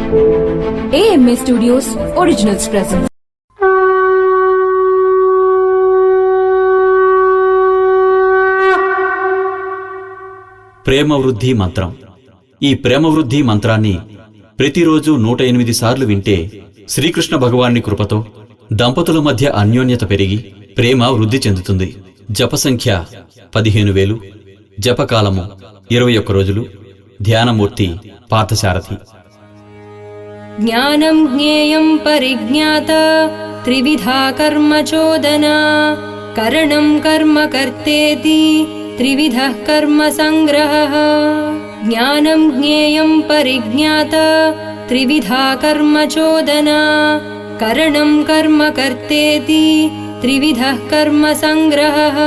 AMA Studios Originals present. ప్రేమ వృద్ధి మంత్రం. ఈ ప్రేమ వృద్ధి మంత్రాన్ని ప్రతిరోజు 108 సార్లు వింటే శ్రీకృష్ణ భగవాన్ని కృపతో దంపతుల మధ్య అన్యోన్యత పెరిగి ప్రేమ వృద్ధి చెందుతుంది. జప సంఖ్య 15,000, జపకాలము 21 రోజులు. ధ్యానమూర్తి పార్థసారథి. జ్ఞానం జ్ఞేయం పరిజ్ఞాత త్రివిధా కర్మ చోదనా కరణం కర్మ కర్తేతి త్రివిధః కర్మ సంగ్రహః. జ్ఞానం జ్ఞేయం పరిజ్ఞాత త్రివిధా కర్మ చోదనా కరణం కర్మ కర్తేతి త్రివిధః కర్మ సంగ్రహః.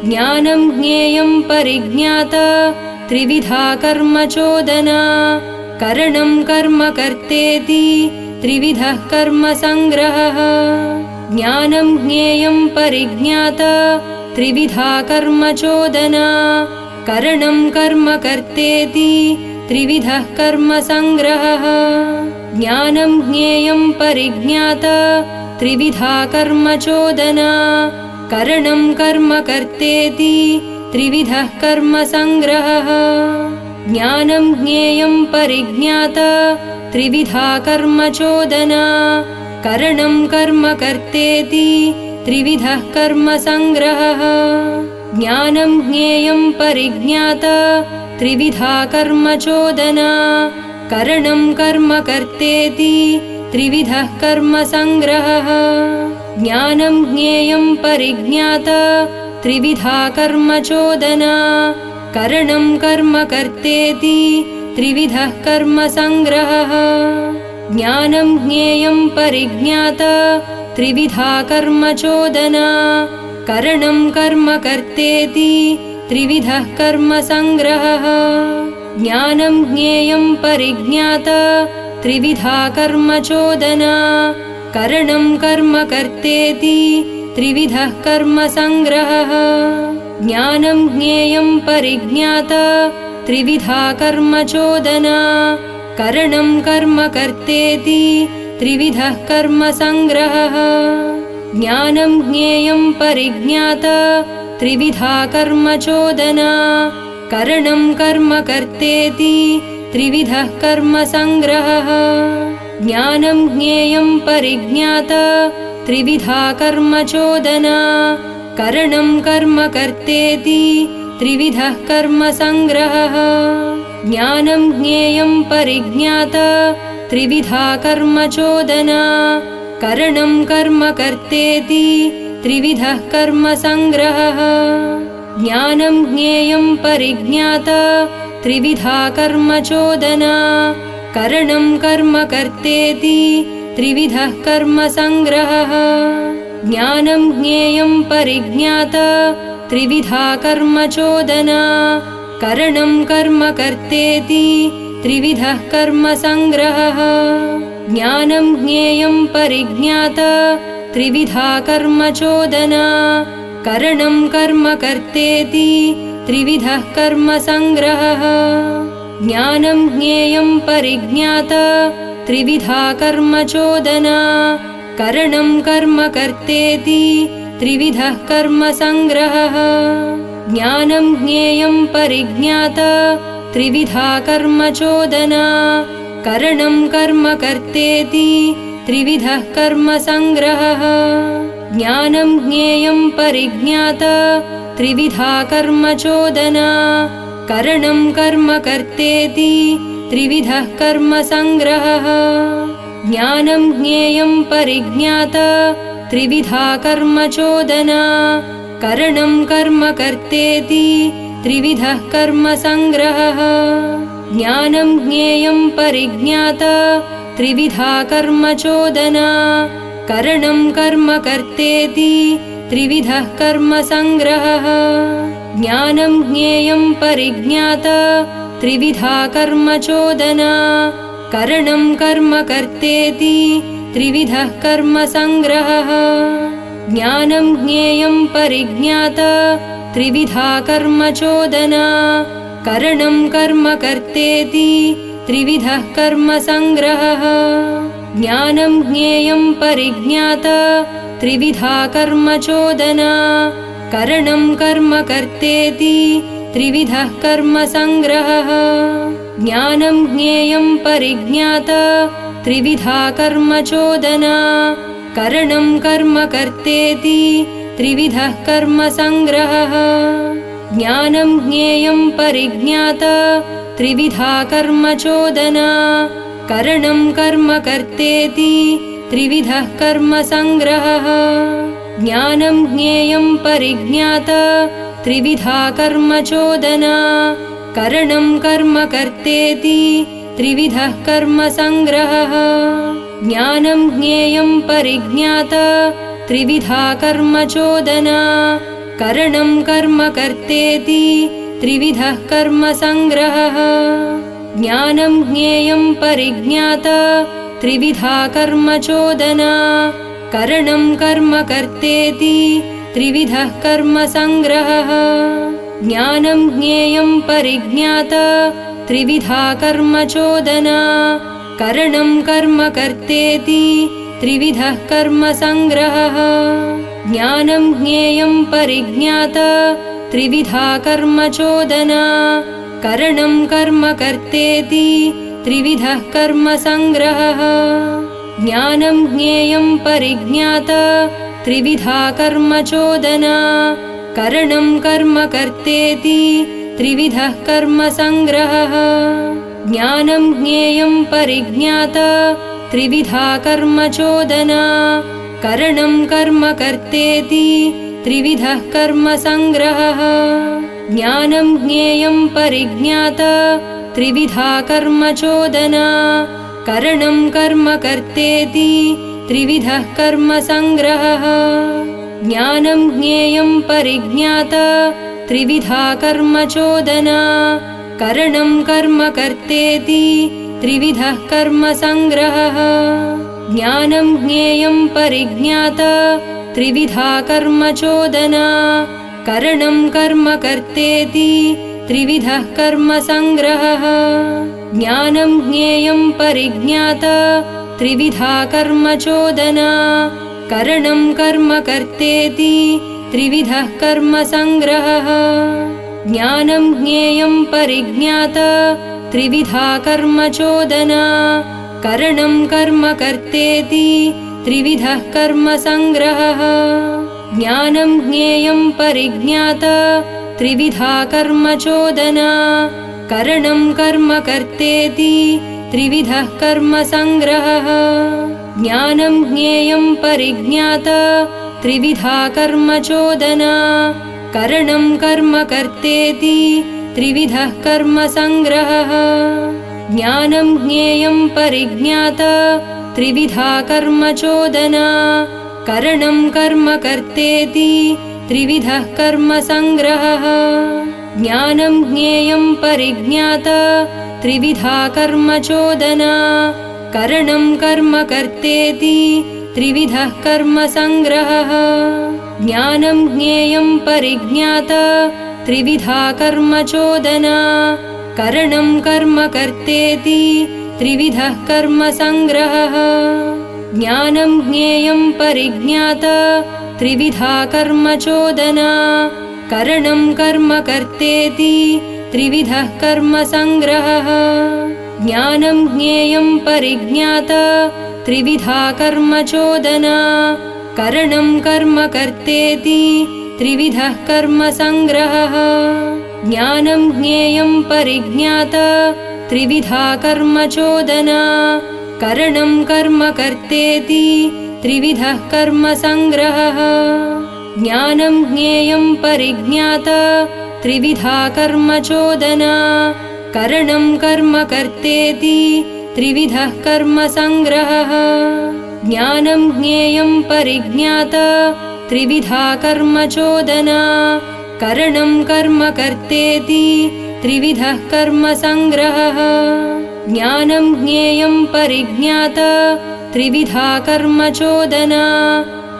జ్ఞానం జ్ఞేయం పరిజ్ఞాత త్రివిధా కర్మ చోదనా కరణం కర్మ కర్తేతి త్రివిధః కర్మ సంగ్రహః. జ్ఞానం జ్ఞేయం పరిజ్ఞాత త్రివిధా కర్మ చోదనా కరణం కర్మ కర్తేతి త్రివిధః కర్మ సంగ్రహః. జ్ఞానం జ్ఞేయం పరిజ్ఞాత త్రివిధా కర్మ చోదనా కరణం కర్మ కర్తేతి త్రివిధః కర్మ సంగ్రహః. జ్ఞానం జ్ఞేయం పరిజ్ఞాత త్రివిధా కర్మ చోదనా కరణం కర్మ కర్తేతి త్రివిధః కర్మ సంగ్రహః. జ్ఞానం జ్ఞేయం పరిజ్ఞాత త్రివిధా కర్మ చోదనా కరణం కర్మ కర్తేతి త్రివిధః కర్మ సంగ్రహః. జ్ఞానం జ్ఞేయం పరిజ్ఞాత త్రివిధా కర్మ చోదనా కరణం కర్మ కర్తేతి త్రివిధః కర్మ సంగ్రహః. జ్ఞానం జ్ఞేయం పరిజ్ఞాత త్రివిధా కర్మ చోదనా కరణం కర్మ కర్తేతి త్రివిధః కర్మ సంగ్రహః. జ్ఞానం జ్ఞేయం పరిజ్ఞాత త్రివిధా కర్మ చోదనా కరణం కర్మ కర్తేతి త్రివిధః కర్మ సంగ్రహః. జ్ఞానం జ్ఞేయం పరిజ్ఞాత త్రివిధా కర్మ చోదనా కరణం కర్మ కర్తేతి త్రివిధః కర్మ సంగ్రహః. జ్ఞానం జ్ఞేయం పరిజ్ఞాత త్రివిధా కర్మ చోదనా కరణం కర్మ కర్తేతి త్రివిధః కర్మ సంగ్రహః. జ్ఞానం జ్ఞేయం పరిజ్ఞాత త్రివిధా కర్మ చోదనా కరణం కర్మ కర్తేతి త్రివిధః కర్మ సంగ్రహః. జ్ఞానం జ్ఞేయం పరిజ్ఞాత త్రివిధా కర్మ చోదనా కరణం కర్మ కర్తేతి త్రివిధః కర్మ సంగ్రహః. జ్ఞానం జ్ఞేయం పరిజ్ఞాత త్రివిధా కర్మ చోదనా కరణం కర్మ కర్తేతి త్రివిధః కర్మ సంగ్రహః. జ్ఞానం జ్ఞేయం పరిజ్ఞాత త్రివిధా కర్మ చోదనా కరణం కర్మ కర్తేతి త్రివిధః కర్మ సంగ్రహః. జ్ఞానం జ్ఞేయం పరిజ్ఞాత త్రివిధా కర్మ చోదనా కరణం కర్మ కర్తేతి త్రివిధః కర్మ సంగ్రహః. జ్ఞానం జ్ఞేయం పరిజ్ఞాత త్రివిధా కర్మ చోదనా కరణం కర్మ కర్తేతి త్రివిధః కర్మ సంగ్రహః. జ్ఞానం జ్ఞేయం పరిజ్ఞాత త్రివిధా కర్మ చోదనా కరణం కర్మ కర్తేతి త్రివిధః కర్మ సంగ్రహః. జ్ఞానం జ్ఞేయం పరిజ్ఞాత త్రివిధా కర్మ చోదనా కరణం కర్మ కర్తేతి త్రివిధః కర్మ సంగ్రహః. జ్ఞానం జ్ఞేయం పరిజ్ఞాత త్రివిధా కర్మ చోదనా కరణం కర్మ కర్తేతి త్రివిధః కర్మ సంగ్రహః. జ్ఞానం జ్ఞేయం పరిజ్ఞాత త్రివిధా కర్మ చోదనా కరణం కర్మ కర్తేతి త్రివిధః కర్మ సంగ్రహః. జ్ఞానం జ్ఞేయం పరిజ్ఞాత త్రివిధా కర్మ చోదనా కరణం కర్మ కర్తేతి త్రివిధః కర్మ సంగ్రహః. జ్ఞానం జ్ఞేయం పరిజ్ఞాత త్రివిధా కర్మ చోదనా కరణం కర్మ కర్తేతి त्रिविधः कर्मसङ्ग्रहः ज्ञानं ज्ञेयं परिज्ञाता त्रिविधा कर्मचोदना करणं कर्म कर्तेति त्रिविधः कर्मसङ्ग्रहः ज्ञानं ज्ञेयं परिज्ञाता त्रिविधा कर्मचोदना करणं कर्म कर्तेति त्रिविधः कर्मसङ्ग्रहः ज्ञानं ज्ञेयं परिज्ञाता त्रिविधा कर्मचोदना करणं कर्म कर्तेति त्रिविधः कर्मसङ्ग्रहः ज्ञानं ज्ञेयं परिज्ञाता त्रिविधा कर्मचोदना करणं कर्म कर्तेति त्रिविधः कर्मसङ्ग्रहः ज्ञानं ज्ञेयं परिज्ञाता त्रिविधा कर्मचोदना करणं कर्म कर्तेति त्रिविधः कर्मसङ्ग्रहः ज्ञानं ज्ञेयं परिज्ञाता त्रिविधा कर्मचोदना करणं कर्म कर्तेति त्रिविधः कर्मसङ्ग्रहः ज्ञानं ज्ञेयं परिज्ञाता त्रिविधा कर्मचोदना करणं कर्म कर्तेति त्रिविधः कर्मसङ्ग्रहः ज्ञानं ज्ञेयं परिज्ञाता त्रिविधा कर्मचोदना करणं कर्म कर्तेति त्रिविधः कर्मसङ्ग्रहः ज्ञानं ज्ञेयं परिज्ञाता त्रिविधा कर्मचोदना करणं कर्म कर्तेति त्रिविधः कर्मसङ्ग्रहः ज्ञानं ज्ञेयं परिज्ञाता त्रिविधा कर्मचोदना करणं कर्म कर्तेति त्रिविधः कर्मसङ्ग्रहः ज्ञानं ज्ञेयं परिज्ञाता त्रिविधा कर्मचोदना करणं कर्म कर्तेति त्रिविधः कर्मसङ्ग्रहः ज्ञानं ज्ञेयं परिज्ञाता त्रिविधा कर्मचोदना करणं कर्म कर्तेति त्रिविधः कर्मसङ्ग्रहः ज्ञानं ज्ञेयं परिज्ञाता त्रिविधा कर्मचोदना करणं कर्म कर्तेति त्रिविधः कर्मसङ्ग्रहः ज्ञानं ज्ञेयं परिज्ञाता त्रिविधा कर्मचोदना करणं कर्म कर्तेति त्रिविधः कर्मसङ्ग्रहः ज्ञानं ज्ञेयं परिज्ञाता त्रिविधा कर्मचोदना करणं कर्म कर्तेति त्रिविधः कर्मसङ्ग्रहः ज्ञानं ज्ञेयं परिज्ञाता त्रिविधा कर्मचोदना करणं कर्म कर्तेति त्रिविधः कर्मसङ्ग्रहः ज्ञानं ज्ञेयं परिज्ञाता त्रिविधा कर्मचोदना करणं कर्म कर्तेति त्रिविधः कर्मसङ्ग्रहः ज्ञानं ज्ञेयं परिज्ञाता त्रिविधा कर्मचोदना करणं कर्म कर्तेति त्रिविधः कर्मसङ्ग्रहः ज्ञानं ज्ञेयं परिज्ञाता त्रिविधा कर्मचोदना करणं कर्म कर्तेति त्रिविधः कर्मसङ्ग्रहः ज्ञानं ज्ञेयं परिज्ञाता त्रिविधा कर्मचोदना करणं कर्म कर्तेति त्रिविधः कर्मसङ्ग्रहः ज्ञानं ज्ञेयं परिज्ञाता त्रिविधा कर्मचोदना करणं कर्म कर्तेति त्रिविधः कर्मसङ्ग्रहः ज्ञानं ज्ञेयं परिज्ञाता त्रिविधा कर्मचोदना करणं कर्म कर्तेति त्रिविधः कर्मसङ्ग्रहः ज्ञानं ज्ञेयं परिज्ञाता त्रिविधा कर्मचोदना करणं कर्म कर्तेति त्रिविधः कर्मसङ्ग्रहः ज्ञानं ज्ञेयं परिज्ञाता त्रिविधा कर्मचोदना करणं कर्म कर्तेति त्रिविधः कर्मसङ्ग्रहः ज्ञानं ज्ञेयं परिज्ञाता त्रिविधा कर्मचोदना करणं कर्म कर्तेति त्रिविधः कर्मसङ्ग्रहः ज्ञानं ज्ञेयं परिज्ञाता त्रिविधा कर्मचोदना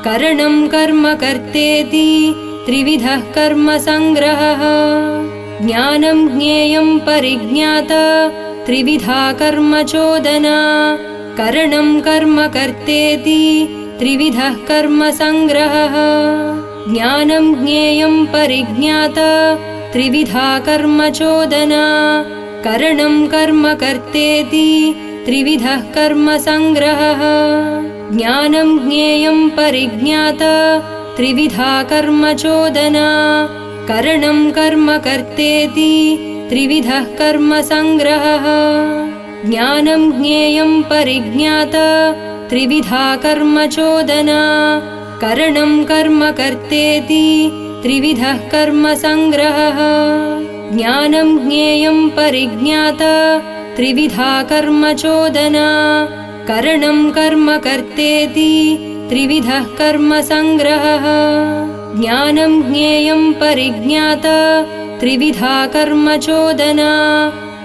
करणं कर्म कर्तेति त्रिविधः कर्मसङ्ग्रहः ज्ञानं ज्ञेयं परिज्ञाता त्रिविधा कर्मचोदना करणं कर्म कर्तेति त्रिविधः कर्मसङ्ग्रहः ज्ञानं ज्ञेयं परिज्ञाता त्रिविधा कर्मचोदना करणं कर्म कर्तेति त्रिविधः कर्मसङ्ग्रहः ज्ञानं ज्ञेयं परिज्ञाता त्रिविधा कर्मचोदना करणं कर्म कर्तेति त्रिविधः कर्मसङ्ग्रहः ज्ञानं ज्ञेयं परिज्ञाता त्रिविधा कर्मचोदना करणं कर्म कर्तेति त्रिविधः कर्मसङ्ग्रहः ज्ञानं ज्ञेयं परिज्ञाता त्रिविधा कर्मचोदना करणं कर्म कर्तेति त्रिविधः कर्मसङ्ग्रहः ज्ञानं ज्ञेयं परिज्ञाता त्रिविधा कर्मचोदना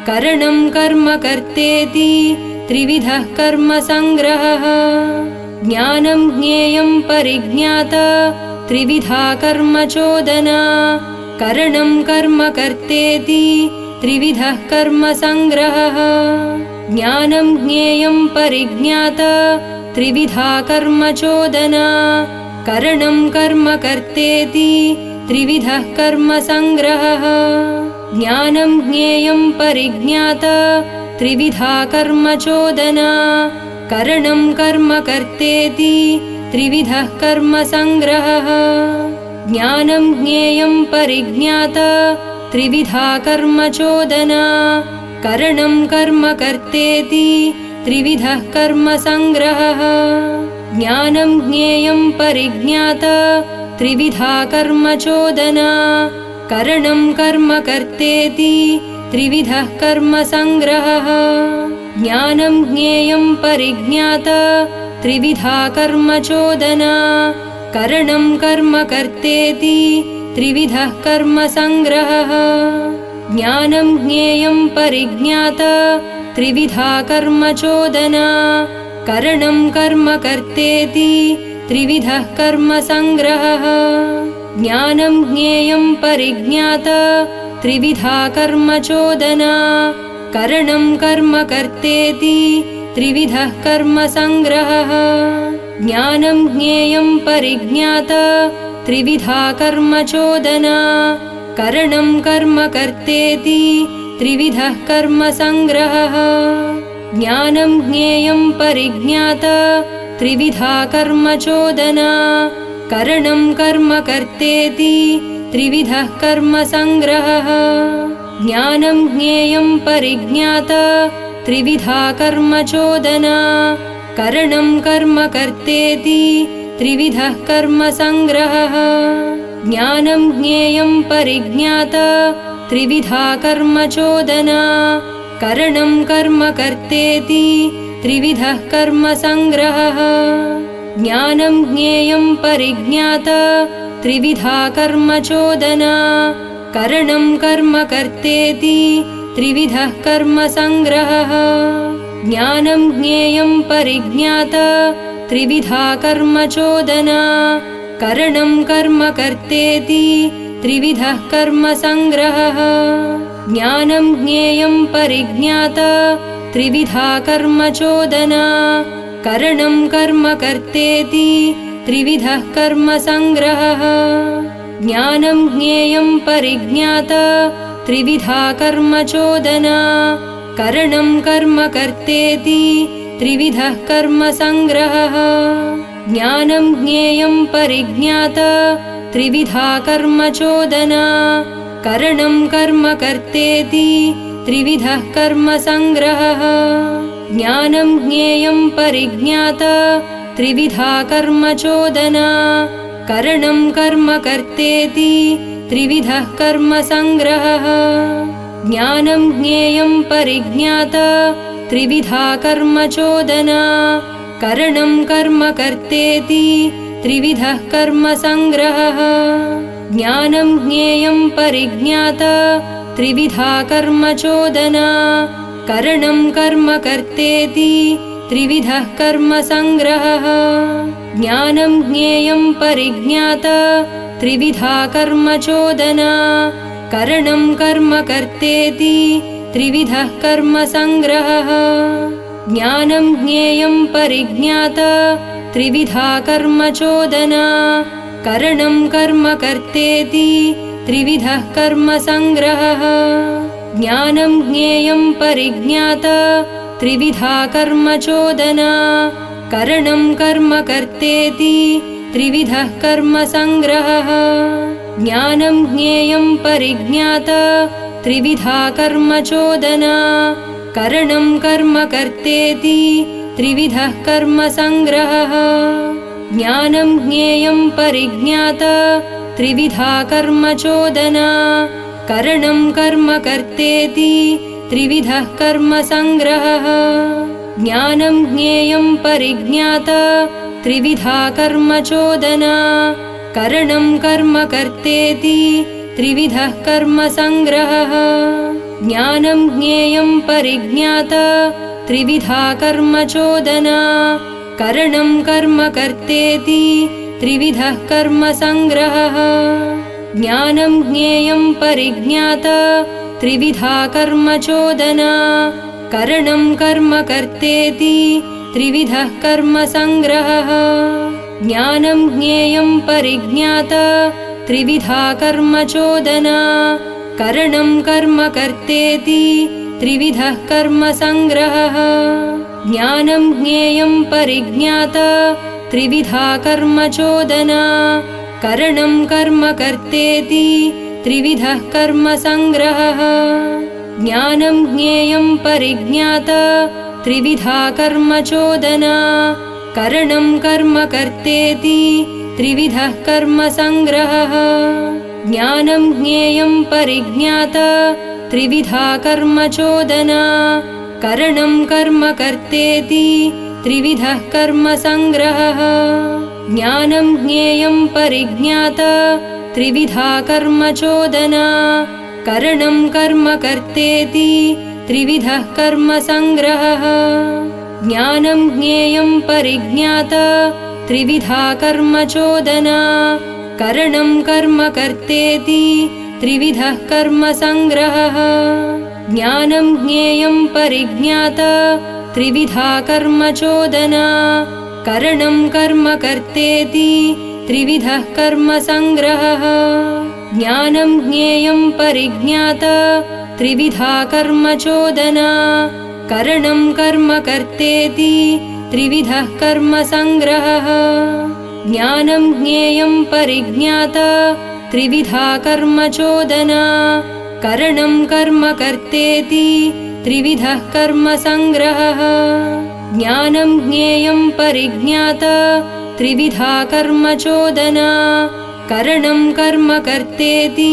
करणं कर्म कर्तेति त्रिविधः कर्मसङ्ग्रहः ज्ञानं ज्ञेयं परिज्ञाता त्रिविधा कर्मचोदना करणं कर्म कर्तेति त्रिविधः कर्मसङ्ग्रहः ज्ञानं ज्ञेयं परिज्ञाता त्रिविधा कर्मचोदना करणं कर्म कर्तेति त्रिविधः कर्मसङ्ग्रहः ज्ञानं ज्ञेयं परिज्ञाता त्रिविधा कर्मचोदना करणं कर्म कर्तेति त्रिविधः कर्मसङ्ग्रहः ज्ञानं ज्ञेयं परिज्ञाता त्रिविधा कर्मचोदना करणं कर्म कर्तेति त्रिविधः कर्मसङ्ग्रहः ज्ञानं ज्ञेयं परिज्ञाता त्रिविधा कर्मचोदना करणं कर्म कर्तेति त्रिविधः कर्मसङ्ग्रहः ज्ञानं ज्ञेयं परिज्ञाता त्रिविधा कर्मचोदना करणं कर्म कर्तेति त्रिविधः कर्मसङ्ग्रहः ज्ञानं ज्ञेयं परिज्ञाता त्रिविधा कर्मचोदना करणं कर्म कर्तेति त्रिविधः कर्मसङ्ग्रहः ज्ञानं ज्ञेयं परिज्ञाता त्रिविधा कर्मचोदना करणं कर्म कर्तेति त्रिविधः कर्मसङ्ग्रहः ज्ञानं ज्ञेयं परिज्ञाता त्रिविधा कर्मचोदना करणं कर्म कर्तेति त्रिविधः कर्मसङ्ग्रहः ज्ञानं ज्ञेयं परिज्ञाता त्रिविधा कर्मचोदना करणं कर्म कर्तेति त्रिविधः कर्मसङ्ग्रहः ज्ञानं ज्ञेयं परिज्ञाता त्रिविधा कर्मचोदना करणं कर्म कर्तेति त्रिविधः कर्मसङ्ग्रहः ज्ञानं ज्ञेयं परिज्ञाता त्रिविधा कर्मचोदना करणं कर्म कर्तेति त्रिविधः कर्मसङ्ग्रहः ज्ञानं ज्ञेयं परिज्ञाता त्रिविधा कर्मचोदना करणं कर्म कर्तेति त्रिविधः कर्मसङ्ग्रहः ज्ञानं ज्ञेयं परिज्ञाता त्रिविधा कर्मचोदना करणं कर्म कर्तेति त्रिविधः कर्मसङ्ग्रहः ज्ञानं ज्ञेयं परिज्ञाता त्रिविधा कर्मचोदना करणं कर्म कर्तेति त्रिविधः कर्मसङ्ग्रहः ज्ञानं ज्ञेयं परिज्ञाता त्रिविधा कर्मचोदना करणं कर्म कर्तेति त्रिविधः कर्मसङ्ग्रहः ज्ञानं ज्ञेयं परिज्ञाता त्रिविधा कर्मचोदना करणं कर्म कर्तेति त्रिविधः कर्मसङ्ग्रहः ज्ञानं ज्ञेयं परिज्ञाता त्रिविधा कर्मचोदना करणं कर्म कर्तेति त्रिविधः कर्मसङ्ग्रहः ज्ञानं ज्ञेयं परिज्ञाता त्रिविधा कर्मचोदना करणं कर्म कर्तेति त्रिविधः कर्मसङ्ग्रहः ज्ञानं ज्ञेयं परिज्ञाता त्रिविधा कर्मचोदना करणं कर्म कर्तेति त्रिविधः कर्मसङ्ग्रहः ज्ञानं ज्ञेयं परिज्ञाता त्रिविधा कर्मचोदना करणं कर्म कर्तेति त्रिविधः कर्मसङ्ग्रहः ज्ञानं ज्ञेयं परिज्ञाता त्रिविधा कर्मचोदना करणं कर्म कर्तेति त्रिविधः कर्मसङ्ग्रहः ज्ञानं ज्ञेयं परिज्ञाता त्रिविधा कर्मचोदना करणं कर्म कर्तेति त्रिविधः कर्मसङ्ग्रहः ज्ञानं ज्ञेयं परिज्ञाता त्रिविधा कर्मचोदना करणं कर्म कर्तेति त्रिविधः कर्मसङ्ग्रहः ज्ञानं ज्ञेयं परिज्ञाता त्रिविधा कर्मचोदना करणं कर्म कर्तेति त्रिविधः कर्मसङ्ग्रहः ज्ञानं ज्ञेयं परिज्ञाता त्रिविधा कर्मचोदना करणं कर्म कर्तेति त्रिविधः कर्मसङ्ग्रहः ज्ञानं ज्ञेयं परिज्ञाता त्रिविधा कर्मचोदना करणं कर्म कर्तेति त्रिविधः कर्मसङ्ग्रहः ज्ञानं ज्ञेयं परिज्ञाता त्रिविधा कर्मचोदना करणं कर्म कर्तेति त्रिविधः कर्मसङ्ग्रहः ज्ञानं ज्ञेयं परिज्ञाता त्रिविधा कर्मचोदना करणं कर्म कर्तेति त्रिविधः कर्मसङ्ग्रहः ज्ञानं ज्ञेयं परिज्ञाता त्रिविधा कर्मचोदना करणं कर्म कर्तेति त्रिविधः कर्मसङ्ग्रहः ज्ञानं ज्ञेयं परिज्ञाता त्रिविधा कर्मचोदना करणं कर्म कर्तेति त्रिविधः कर्मसङ्ग्रहः ज्ञानं ज्ञेयं परिज्ञाता त्रिविधा कर्मचोदना करणं कर्म कर्तेति त्रिविधः कर्मसङ्ग्रहः ज्ञानं ज्ञेयं परिज्ञाता त्रिविधा कर्मचोदना करणं कर्म कर्तेति त्रिविधः कर्मसङ्ग्रहः ज्ञानं ज्ञेयं परिज्ञाता त्रिविधा कर्मचोदना करणं कर्म कर्तेति त्रिविधः कर्मसङ्ग्रहः ज्ञानं ज्ञेयं परिज्ञाता त्रिविधा कर्मचोदना करणं कर्म कर्तेति त्रिविधः कर्मसङ्ग्रहः ज्ञानं ज्ञेयं परिज्ञाता त्रिविधा कर्मचोदना करणं कर्म कर्तेति त्रिविधः कर्मसङ्ग्रहः ज्ञानं ज्ञेयं परिज्ञाता त्रिविधा कर्मचोदना करणं कर्म कर्तेति त्रिविधः कर्मसङ्ग्रहः ज्ञानं ज्ञेयं परिज्ञाता त्रिविधा कर्मचोदना करणं कर्म कर्तेति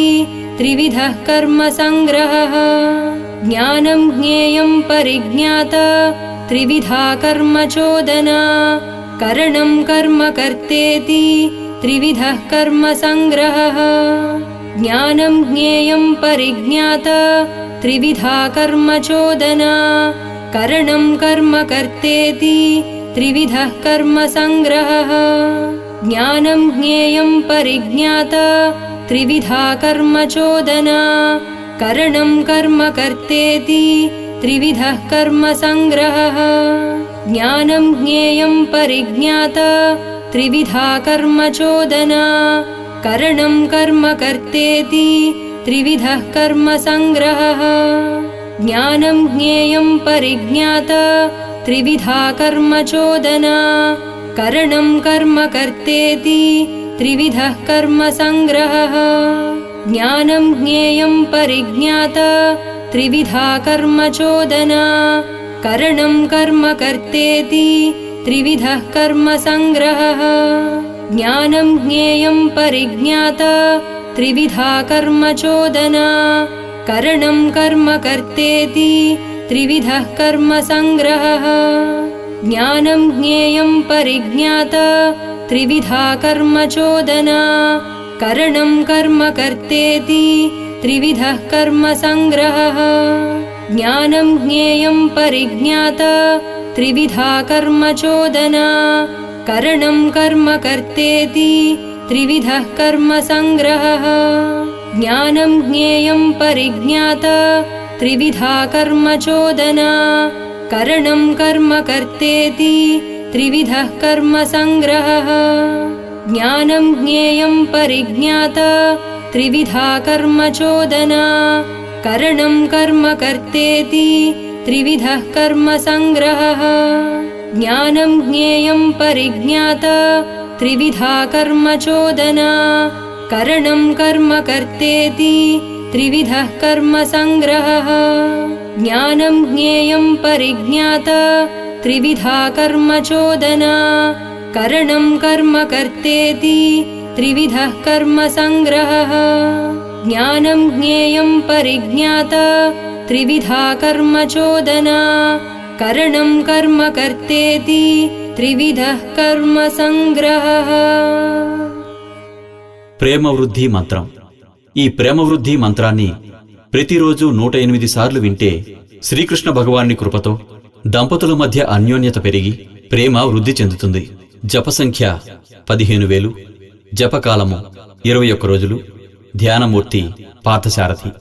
त्रिविधः कर्मसङ्ग्रहः ज्ञानं ज्ञेयं परिज्ञाता त्रिविधा कर्मचोदना करणं कर्म कर्तेति त्रिविधः कर्मसङ्ग्रहः ज्ञानं ज्ञेयं परिज्ञाता त्रिविधा कर्मचोदना करणं कर्म कर्तेति त्रिविधः कर्मसङ्ग्रहः ज्ञानं ज्ञेयं परिज्ञाता त्रिविधा कर्मचोदना करणं कर्म कर्तेति त्रिविधः कर्मसङ्ग्रहः ज्ञानं ज्ञेयं परिज्ञाता त्रिविधा कर्मचोदना करणं कर्म कर्तेति त्रिविधः कर्मसङ्ग्रहः ज्ञानं ज्ञेयं परिज्ञाता त्रिविधा कर्मचोदना करणं कर्म कर्तेति त्रिविधः कर्मसङ्ग्रहः ज्ञानं ज्ञेयं परिज्ञाता त्रिविधा कर्मचोदना करणं कर्म कर्तेति त्रिविधः कर्मसङ्ग्रहः ज्ञानं ज्ञेयं परिज्ञाता त्रिविधा कर्मचोदना करणं कर्म कर्तेति त्रिविधः कर्मसङ्ग्रहः ज्ञानं ज्ञेयं परिज्ञाता त्रिविधा कर्मचोदना करणं कर्म कर्तेति त्रिविधः कर्मसङ्ग्रहः ज्ञानं ज्ञेयं परिज्ञाता त्रिविधा कर्मचोदना करणं कर्म कर्तेति त्रिविधः कर्मसङ्ग्रहः ज्ञानं ज्ञेयं परिज्ञाता त्रिविधा कर्मचोदना करणं कर्म कर्तेति त्रिविधः कर्म संग्रहः ज्ञानं ज्ञेयं परिज्ञाता त्रिविधा कर्मचोदना करणं कर्म कर्तेति त्रिविधः कर्म संग्रहः ज्ञानं ज्ञेयं परिज्ञाता त्रिविधा कर्मचोदना करणं कर्म कर्तेति त्रिविधः कर्म संग्रहः ज्ञानं ज्ञेयं परिज्ञाता त्रिविधा कर्मचोदना करणं कर्म कर्तेति त्रिविधः कर्म संग्रहः ज्ञानं ज्ञेयं परिज्ञाता त्रिविधा कर्मचोदना करणं कर्म कर्तेति त्रिविधः कर्म संग्रहः। ప్రేమ వృద్ధి మంత్రం. ఈ ప్రేమ వృద్ధి మంత్రాన్ని ప్రతిరోజు 108 సార్లు వింటే శ్రీకృష్ణ భగవాన్ని కృపతో దంపతుల మధ్య అన్యోన్యత పెరిగి ప్రేమ వృద్ధి చెందుతుంది. జప సంఖ్య 15,000, జపకాలము 21 రోజులు. ధ్యానమూర్తి పార్థసారథి.